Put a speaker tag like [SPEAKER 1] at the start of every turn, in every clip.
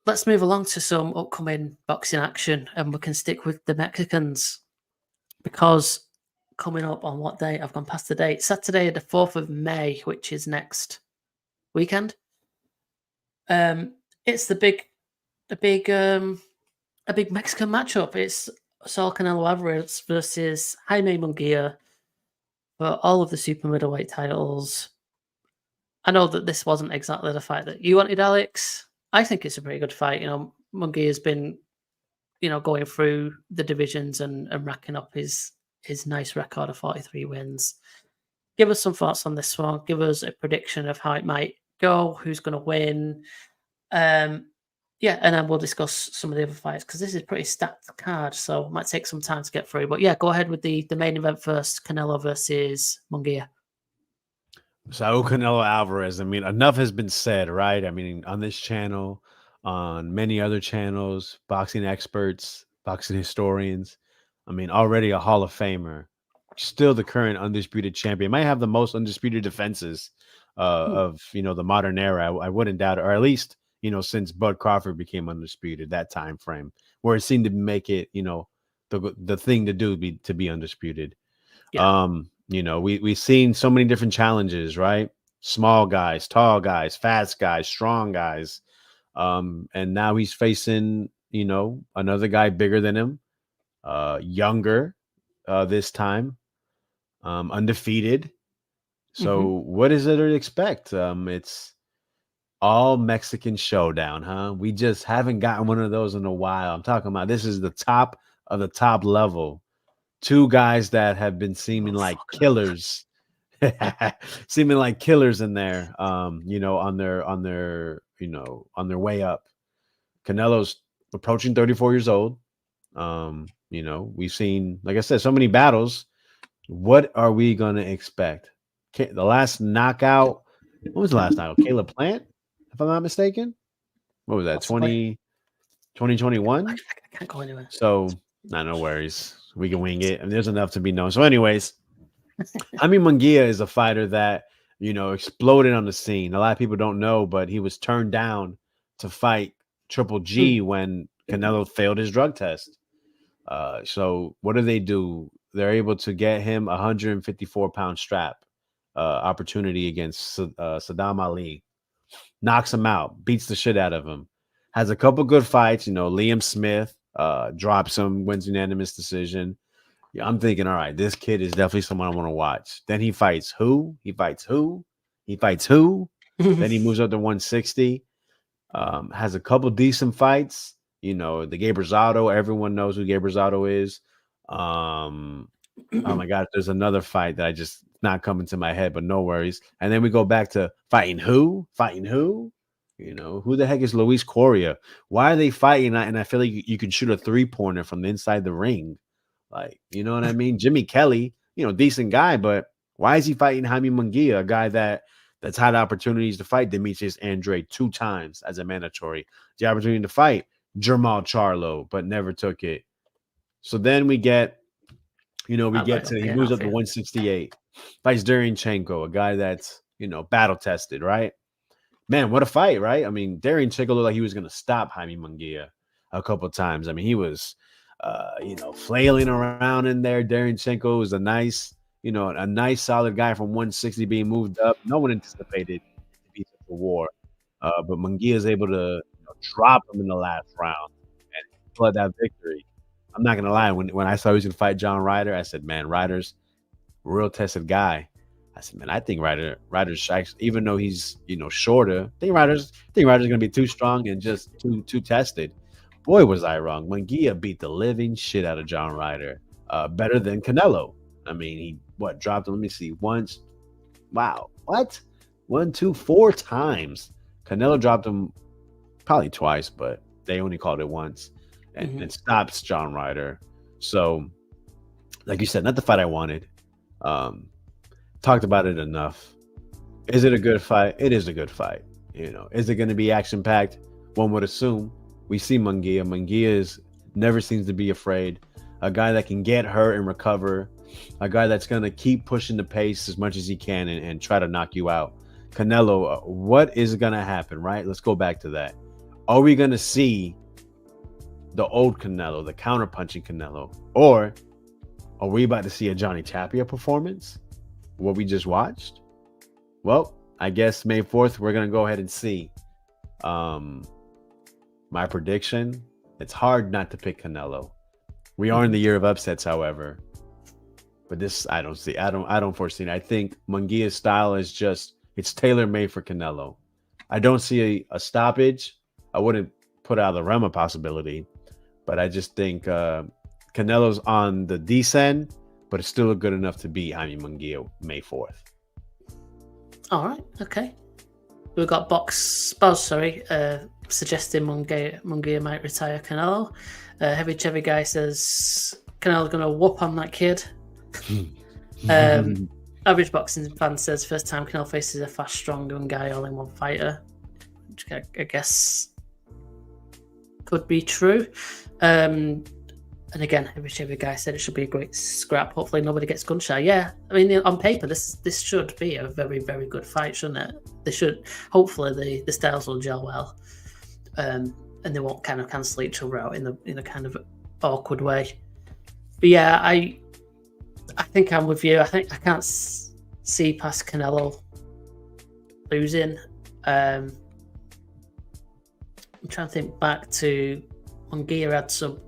[SPEAKER 1] let's move along to some upcoming boxing action, and we can stick with the Mexicans because coming up on what day? I've gone past the date. Saturday, the 4th of May, which is next weekend. It's a big Mexican matchup. It's Saul Canelo Alvarez versus Jaime Munguia for all of the super middleweight titles. I know that this wasn't exactly the fight that you wanted, Alex. I think it's a pretty good fight. Munguia's been, going through the divisions and racking up his nice record of 43 wins. Give us some thoughts on this one. Give us a prediction of how it might go, who's going to win. And then we'll discuss some of the other fights because this is a pretty stacked card, so it might take some time to get through. But yeah, go ahead with the main event first, Canelo versus Munguia.
[SPEAKER 2] So Canelo Alvarez, I mean, enough has been said, right? I mean, on this channel, on many other channels, boxing experts, boxing historians. I mean, already a Hall of Famer, still the current undisputed champion. Might have the most undisputed defenses of, the modern era. I wouldn't doubt it, or at least, since Bud Crawford became undisputed, that time frame where it seemed to make it, the thing to do to be undisputed. Yeah. We've seen so many different challenges, right? Small guys, tall guys, fast guys, strong guys. And now he's facing, another guy bigger than him, younger this time, undefeated. So what is it to expect? It's all Mexican showdown, huh? We just haven't gotten one of those in a while. I'm talking about this is the top of the top level. Two guys that have been seeming like killers, seeming like killers in there, on their way up. Canelo's approaching 34 years old. We've seen, like I said, so many battles. What are we going to expect? The last knockout, what was the last knockout? Caleb Plant, if I'm not mistaken. What was that? 2021?
[SPEAKER 1] I can't go anywhere.
[SPEAKER 2] So, no worries. We can wing it. And there's enough to be known. So anyways, Jaime Munguia is a fighter that, exploded on the scene. A lot of people don't know, but he was turned down to fight Triple G when Canelo failed his drug test. So what do? They're able to get him a 154-pound strap opportunity against Saddam Ali. Knocks him out, beats the shit out of him. Has a couple good fights. Liam Smith drops him, wins unanimous decision. Yeah, I'm thinking, all right, this kid is definitely someone I want to watch. Then he fights who? He fights who? Then he moves up to 160. Has a couple decent fights. The Gabe Rosado. Everyone knows who Gabe Rosado is. Oh my God, there's another fight that I just not coming to my head, but no worries. And then we go back to fighting who? Who the heck is Luis Correa? Why are they fighting? And I feel like you can shoot a 3-pointer from the inside the ring. Like, you know what I mean? Jimmy Kelly, decent guy, but why is he fighting Jaime Munguia, a guy that's had opportunities to fight Demetrius Andrade 2 times as a mandatory? The opportunity to fight Jermall Charlo, but never took it. So then we get, he moves up to 168. Fights Dariunchenko, a guy that's, battle tested, right? Man, what a fight, right? I mean, Dariunchenko looked like he was going to stop Jaime Munguia a couple of times. I mean, he was, flailing around in there. Dariunchenko was a nice solid guy from 160 being moved up. No one anticipated it to be such a war. But Munguia is able to drop him in the last round and flood that victory. I'm not going to lie. When I saw he was going to fight John Ryder, I said, man, Ryder's a real tested guy. I said, man, I think Ryder's actually, even though he's, shorter, I think Ryder's going to be too strong and just too tested. Boy, was I wrong. Munguia beat the living shit out of John Ryder. Better than Canelo. I mean, he dropped him? Let me see. Once. Wow. What? 1, 2, 4 times. Canelo dropped him probably twice, but they only called it once. And it stops John Ryder. So, like you said, not the fight I wanted. Talked about it enough. Is it a good fight? It is a good fight. Is it going to be action-packed? One would assume. We see Munguia. Munguia never seems to be afraid. A guy that can get hurt and recover. A guy that's going to keep pushing the pace as much as he can and try to knock you out. Canelo, what is going to happen, right? Let's go back to that. Are we going to see the old Canelo, the counter-punching Canelo? Or are we about to see a Johnny Tapia performance? What we just watched? Well, I guess May 4th, we're going to go ahead and see. My prediction, it's hard not to pick Canelo. We are in the year of upsets, however. But this, I don't foresee it. I think Munguia's style is just, it's tailor-made for Canelo. I don't see a stoppage. I wouldn't put out of the realm of possibility. But I just think Canelo's on the descent, but it's still good enough to beat Jaime Munguia May 4th.
[SPEAKER 1] All right, okay. We've got suggesting Munguia might retire Canelo. Heavy Chevy Guy says Canelo's going to whoop on that kid. Average Boxing Fan says first time Canelo faces a fast, strong young guy all-in-one fighter. Which I guess could be true. And again, Every Guy said it should be a great scrap. Hopefully nobody gets gun shy. Yeah, I mean, on paper, this should be a very, very good fight, shouldn't it? They should. Hopefully the styles will gel well, and they won't kind of cancel each other out in a kind of awkward way. But yeah, I think I'm with you. I think I can't see past Canelo losing. I'm trying to think back to Munguia had some.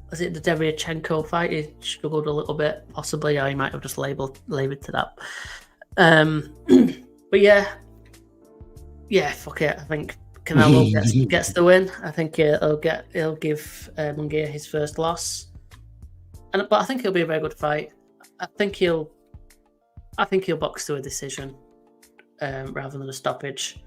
[SPEAKER 1] Was it the Deryachenko fight? He struggled a little bit, possibly. Or he might have just labelled to that. But yeah, fuck it. I think Canelo gets the win. I think he'll give Munguia his first loss, but I think it'll be a very good fight. I think he'll box to a decision rather than a stoppage.